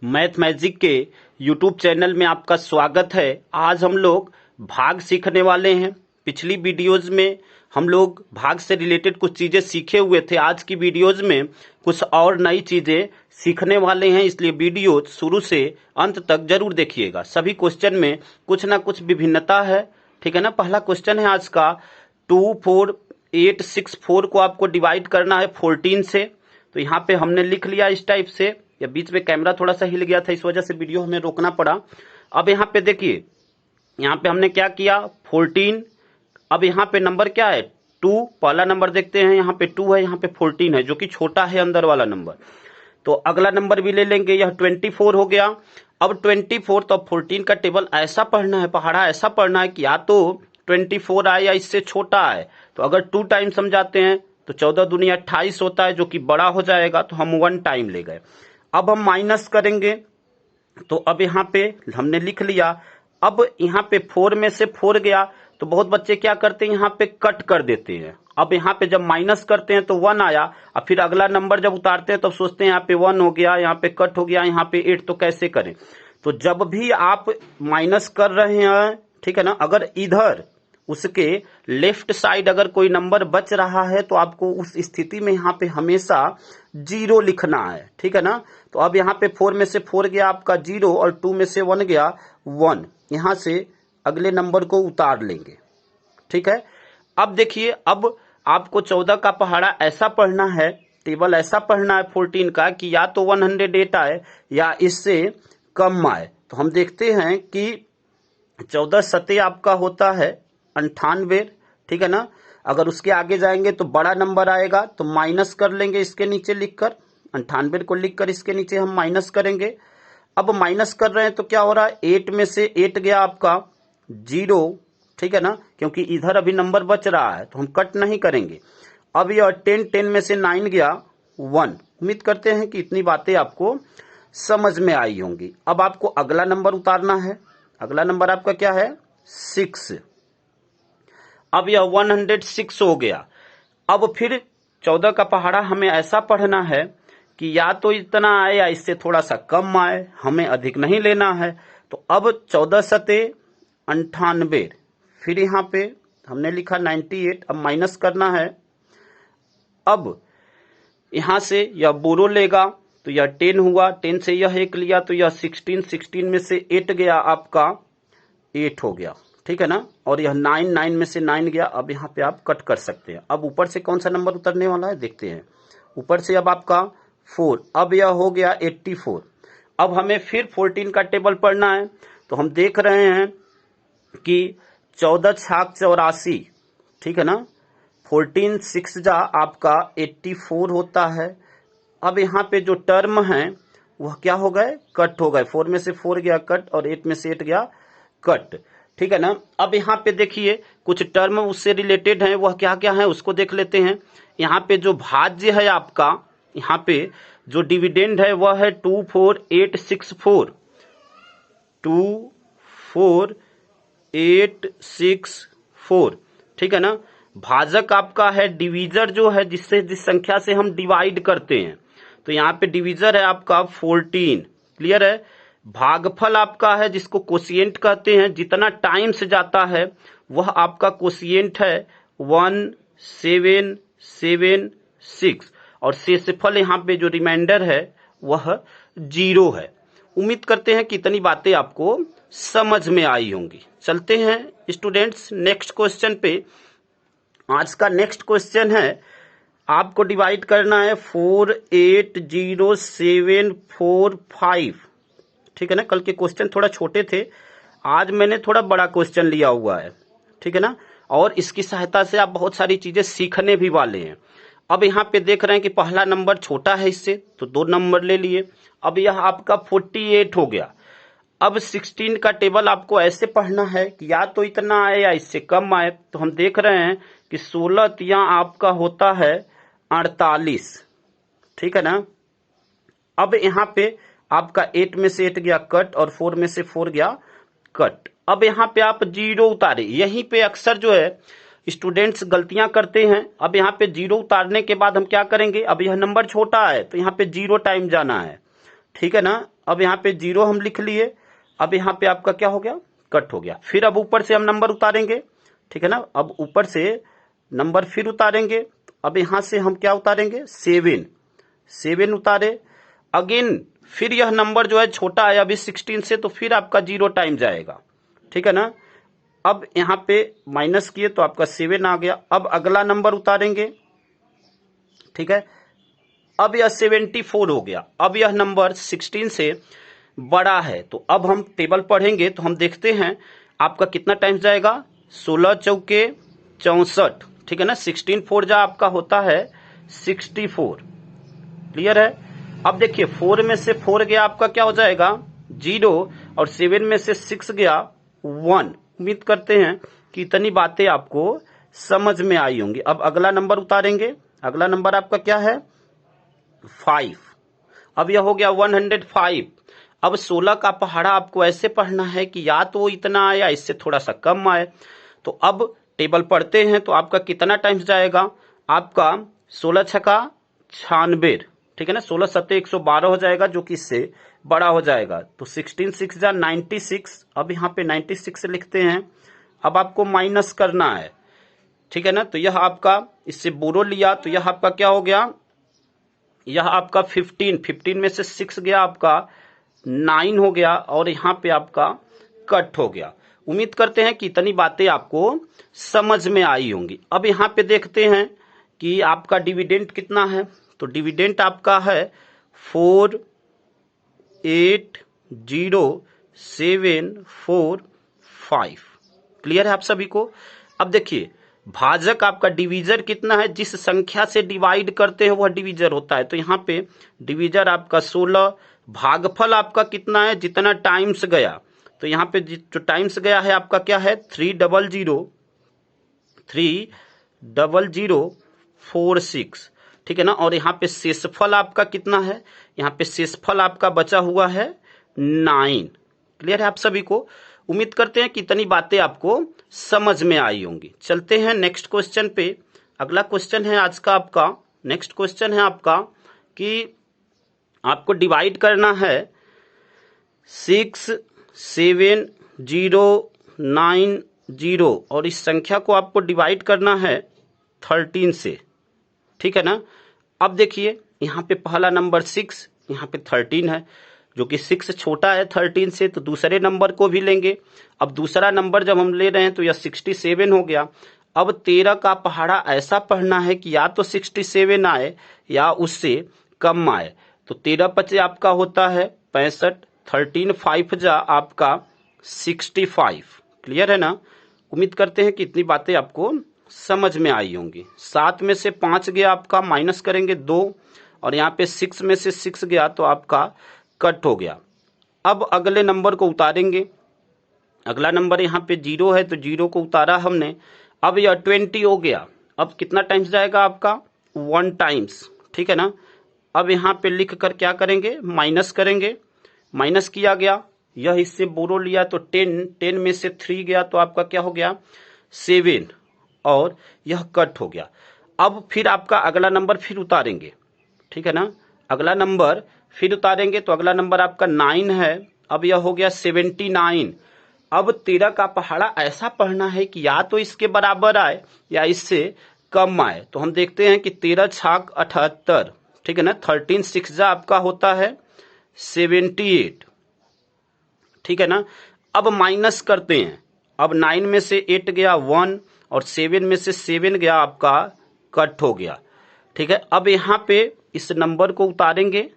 Math magic के YouTube channel में आपका स्वागत है। आज हम लोग भाग सीखने वाले हैं। पिछली वीडियोज में हम लोग भाग से रिलेटेड कुछ चीजें सीखे हुए थे। आज की वीडियोज में कुछ और नई चीजें सीखने वाले हैं, इसलिए वीडियो शुरू से अंत तक जरूर देखिएगा। सभी क्वेश्चन में कुछ ना कुछ विभिन्नता है, ठीक है ना। पहला क्वेश्चन है आज का 2, 4, 8, 6, 4 को आपको डिवाइड करना है 14 से। तो यहाँ पे हमने लिख लिया इस टाइप से। या बीच में कैमरा थोड़ा सा हिल गया था, इस वजह से वीडियो हमें रोकना पड़ा। अब यहाँ पे देखिए, यहाँ पे हमने क्या किया 14। अब यहाँ पे नंबर क्या है 2, पहला नंबर देखते हैं। यहाँ पे 2 है, यहाँ पे 14 है, जो कि छोटा है अंदर वाला नंबर। तो अगला नंबर भी ले लेंगे, यह 24 हो गया। अब 24, तो 14 का टेबल ऐसा पढ़ना है, पहाड़ा ऐसा पढ़ना है कि या तो 24 आए या इससे छोटा आए। तो अगर 2 टाइम समझाते हैं तो 14 दूनी 28 होता है, जो कि बड़ा हो जाएगा। तो हम 1 टाइम ले गए। अब हम माइनस करेंगे। तो अब यहाँ पे हमने लिख लिया। अब यहाँ पे 4 में से 4 गया, तो बहुत बच्चे क्या करते हैं, यहाँ पे कट कर देते हैं। अब यहाँ पे जब माइनस करते हैं तो 1 आया, और फिर अगला नंबर जब उतारते हैं तो सोचते हैं यहाँ पे 1 हो गया, यहाँ पे कट हो गया, यहाँ पे 8, तो कैसे करें। तो जब भी आप माइनस कर रहे हैं, ठीक है ना, अगर इधर उसके लेफ्ट साइड अगर कोई नंबर बच रहा है तो आपको उस स्थिति में यहाँ पे हमेशा 0 लिखना है, ठीक है ना। तो अब यहाँ पे 4 में से 4 गया आपका 0, और 2 में से 1 गया 1। यहाँ से अगले नंबर को उतार लेंगे, ठीक है। अब देखिए, अब आपको 14 का पहाड़ा ऐसा पढ़ना है, टेबल ऐसा पढ़ना है 14 का कि या तो 108 आए या इससे कम आए। तो हम देखते हैं कि 14 सते आपका होता है 98, ठीक है ना। अगर उसके आगे जाएंगे तो बड़ा नंबर आएगा, तो माइनस कर लेंगे इसके नीचे लिखकर। 98 को लिखकर इसके नीचे हम माइनस करेंगे। अब माइनस कर रहे हैं तो क्या हो रहा है, 8 में से 8 गया आपका 0, ठीक है ना, क्योंकि इधर अभी नंबर बच रहा है तो हम कट नहीं करेंगे। अब यह 10 में से 9 गया 1। उम्मीद करते हैं कि इतनी बातें आपको समझ में आई होंगी। अब आपको अगला नंबर उतारना है। अगला नंबर आपका क्या है 6। अब यह 106 हो गया। अब फिर 14 का पहाड़ा हमें ऐसा पढ़ना है कि या तो इतना आए या इससे थोड़ा सा कम आए, हमें अधिक नहीं लेना है। तो अब 14 सते 98, फिर यहाँ पे हमने लिखा 98। अब माइनस करना है। अब यहाँ से यह बोरो लेगा तो यह 10 हुआ, 10 से यह 1 लिया तो यह 16, 16 में से 8 गया आपका 8 हो गया, ठीक है ना। और यह 9, 9 में से 9 गया। अब यहाँ पे आप कट कर सकते हैं। अब ऊपर से कौन सा नंबर उतरने वाला है देखते हैं। ऊपर से अब आपका 4, अब यह हो गया 84। अब हमें फिर 14 का टेबल पढ़ना है। तो हम देख रहे हैं कि 14 छाक 84, ठीक है ना। 14 6 जा आपका 84 होता है। अब यहाँ पे जो टर्म है वह क्या हो गए, कट हो गए। 4 में से 4 गया कट, और 8 में से 8 गया कट, ठीक है ना। अब यहाँ पे देखिए कुछ टर्म उससे रिलेटेड हैं, वह क्या क्या है उसको देख लेते हैं। यहाँ पे जो भाज्य है आपका, यहाँ पे जो डिविडेंड है वह है 24864, 24864, ठीक है ना। भाजक आपका है डिवीजर, जो है जिससे जिस संख्या से हम डिवाइड करते हैं। तो यहाँ पे डिवीजर है आपका 14, क्लियर है। भागफल आपका है जिसको कोशिएंट कहते हैं, जितना टाइम से जाता है वह आपका कोशिएंट है 1776, और शेषफल यहाँ पे जो रिमाइंडर है वह 0 है। उम्मीद करते हैं कि इतनी बातें आपको समझ में आई होंगी। चलते हैं स्टूडेंट्स नेक्स्ट क्वेश्चन पे। आज का नेक्स्ट क्वेश्चन है, आपको डिवाइड करना है 480745, ठीक है ना। कल के क्वेश्चन थोड़ा छोटे थे, आज मैंने थोड़ा बड़ा क्वेश्चन लिया हुआ है, ठीक है ना। और इसकी सहायता से आप बहुत सारी चीजें सीखने भी वाले हैं। अब यहाँ पे देख रहे हैं कि पहला नंबर छोटा है इससे, तो 2 नंबर ले लिए। अब यह आपका 48 हो गया। अब 16 का टेबल आपको ऐसे पढ़ना है कि या तो इतना आए या इससे कम आए। तो हम देख रहे हैं कि 16 तिया आपका होता है 48, ठीक है ना। अब यहाँ पे आपका 8 में से 8 गया कट, और 4 में से 4 गया कट। अब यहाँ पे आप 0 उतारे। यहीं पे अक्सर जो है स्टूडेंट्स गलतियां करते हैं। अब यहाँ पे 0 उतारने के बाद हम क्या करेंगे, अब यह नंबर छोटा है तो यहाँ पे 0 टाइम जाना है, ठीक है ना। अब यहाँ पे 0 हम लिख लिए। अब यहाँ पे आपका क्या हो गया, कट हो गया। फिर अब ऊपर से हम नंबर उतारेंगे, ठीक है ना। अब ऊपर से नंबर फिर उतारेंगे। अब यहाँ से हम क्या उतारेंगे, 7 उतारे। अगेन फिर यह नंबर जो है छोटा है अभी 16 से, तो फिर आपका 0 टाइम जाएगा, ठीक है ना। अब यहाँ पे माइनस किए तो आपका 7 आ गया। अब अगला नंबर उतारेंगे, ठीक है। अब यह 74 हो गया। अब यह नंबर 16 से बड़ा है, तो अब हम टेबल पढ़ेंगे तो हम देखते हैं आपका कितना टाइम जाएगा, 16 चौके 64, ठीक है ना। 16 4 जा आपका होता है 64, क्लियर है। अब देखिए 4 में से 4 गया आपका क्या हो जाएगा 0, और 7 में से 6 गया 1। उम्मीद करते हैं कि इतनी बातें आपको समझ में आई होंगी। अब अगला नंबर उतारेंगे। अगला नंबर आपका क्या है 5। अब यह हो गया 105। अब 16 का पहाड़ा आपको ऐसे पढ़ना है कि या तो इतना आए या इससे थोड़ा सा कम आए। तो अब टेबल पढ़ते हैं तो आपका कितना टाइम्स जाएगा, आपका 16 छका 96, ठीक है ना। 16 सत्ते 112 हो जाएगा, जो कि इससे बड़ा हो जाएगा। तो 16 6 जा 96। अब यहाँ पे 96 लिखते हैं। अब आपको माइनस करना है, ठीक है ना। तो यह आपका इससे बोरो लिया तो यह आपका क्या हो गया, यह आपका 15 में से 6 गया आपका 9 हो गया, और यहाँ पे आपका कट हो गया। उम्मीद करते हैं कि इतनी बातें आपको समझ में आई होंगी। अब यहाँ पे देखते हैं कि आपका डिविडेंड कितना है। तो डिविडेंड आपका है 480745। क्लियर है आप सभी को। अब देखिए भाजक आपका डिवीजर कितना है, जिस संख्या से डिवाइड करते हैं वह डिवीजर होता है। तो यहाँ पे डिवीजर आपका 16, भागफल आपका कितना है, जितना टाइम्स गया। तो यहाँ पे जो टाइम्स गया है आपका क्या है 30046, ठीक है ना। और यहाँ पे शेषफल आपका कितना है, यहाँ पे शेषफल आपका बचा हुआ है 9। क्लियर है आप सभी को। उम्मीद करते हैं कि इतनी बातें आपको समझ में आई होंगी। चलते हैं नेक्स्ट क्वेश्चन पे। अगला क्वेश्चन है आज का आपका, नेक्स्ट क्वेश्चन है आपका कि आपको डिवाइड करना है 67090, और इस संख्या को आपको डिवाइड करना है 13 से, ठीक है ना। अब देखिए यहाँ पे पहला नंबर 6, यहाँ पे 13 है, जो कि 6 छोटा है 13 से, तो दूसरे नंबर को भी लेंगे। अब दूसरा नंबर जब हम ले रहे हैं तो यह 67 हो गया। अब 13 का पहाड़ा ऐसा पढ़ना है कि या तो 67 आए या उससे कम आए। तो 13 पचे आपका होता है 65, 13 5 जा आपका 65। क्लियर है ना। उम्मीद करते हैं कि इतनी बातें आपको समझ में आई होंगी। 7 में से 5 गया आपका, माइनस करेंगे 2, और यहाँ पे 6 में से 6 गया तो आपका कट हो गया। अब अगले नंबर को उतारेंगे। अगला नंबर यहाँ पे 0 है, तो 0 को उतारा हमने। अब यह 20 हो गया। अब कितना टाइम्स जाएगा आपका 1 टाइम्स, ठीक है ना। अब यहाँ पे लिख कर क्या करेंगे, माइनस करेंगे। माइनस किया गया, यह इससे बोरो लिया तो 10 में से 3 गया तो आपका क्या हो गया 7, और यह कट हो गया। अब फिर आपका अगला नंबर फिर उतारेंगे, ठीक है ना। अगला नंबर फिर उतारेंगे तो अगला नंबर आपका 9 है। अब यह हो गया 79। अब 13 का पहाड़ा ऐसा पढ़ना है कि या तो इसके बराबर आए या इससे कम आए। तो हम देखते हैं कि 13 छाक 78, ठीक है ना। 13 6 जा आपका होता है 78, ठीक है ना। अब माइनस करते हैं। अब 9 में से 8 गया 1, और 7 में से 7 गया आपका कट हो गया, ठीक है। अब यहाँ पे इस नंबर को उतारेंगे।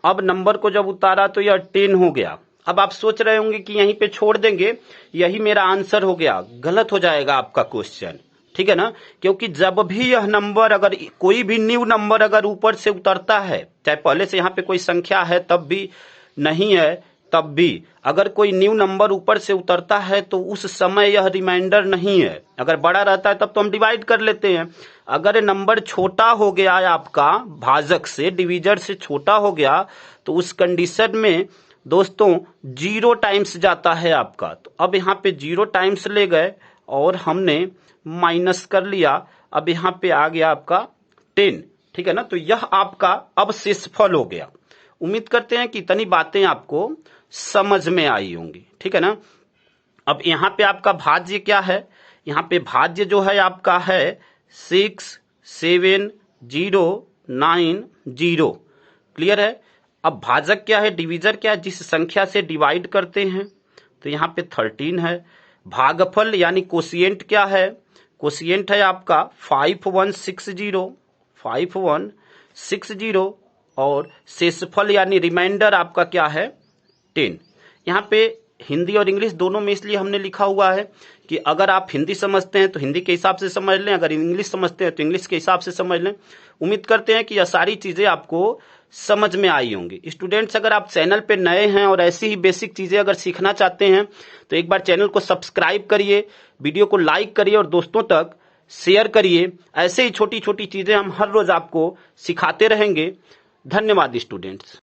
अब नंबर को जब उतारा तो यह 10 हो गया। अब आप सोच रहे होंगे कि यहीं पे छोड़ देंगे, यही मेरा आंसर हो गया। गलत हो जाएगा आपका क्वेश्चन, ठीक है ना। क्योंकि जब भी यह नंबर, अगर कोई भी न्यू नंबर अगर ऊपर से उतरता है, चाहे पहले से यहाँ पे कोई संख्या है तब भी, नहीं है तब भी, अगर कोई न्यू नंबर ऊपर से उतरता है तो उस समय यह रिमाइंडर नहीं है। अगर बड़ा रहता है तब तो हम डिवाइड कर लेते हैं। अगर नंबर छोटा हो गया है आपका, भाजक से डिवीजर से छोटा हो गया, तो उस कंडीशन में दोस्तों 0 टाइम्स जाता है आपका। तो अब यहाँ पे 0 टाइम्स ले गए और हमने माइनस कर लिया। अब यहाँ पे आ गया आपका 10, ठीक है ना। तो यह आपका अब शेषफल हो गया। उम्मीद करते हैं कि इतनी बातें आपको समझ में आई होंगी, ठीक है ना। अब यहाँ पे आपका भाज्य क्या है, यहाँ पे भाज्य जो है आपका है 67090। क्लियर है। अब भाजक क्या है, डिवीजर क्या है, जिस संख्या से डिवाइड करते हैं, तो यहाँ पे 13 है। भागफल यानी कोशिएंट क्या है, कोशिएंट है आपका 5160 और शेषफल यानी रिमाइंडर आपका क्या है 10। यहाँ पे हिंदी और इंग्लिश दोनों में इसलिए हमने लिखा हुआ है कि अगर आप हिंदी समझते हैं तो हिंदी के हिसाब से समझ लें, अगर इंग्लिश समझते हैं तो इंग्लिश के हिसाब से समझ लें। उम्मीद करते हैं कि यह सारी चीजें आपको समझ में आई होंगी। स्टूडेंट्स, अगर आप चैनल पे नए हैं और ऐसी ही बेसिक चीजें अगर सीखना चाहते हैं तो एक बार चैनल को सब्सक्राइब करिए, वीडियो को लाइक करिए और दोस्तों तक शेयर करिए। ऐसे ही छोटी छोटी चीजें हम हर रोज आपको सिखाते रहेंगे। धन्यवाद स्टूडेंट्स।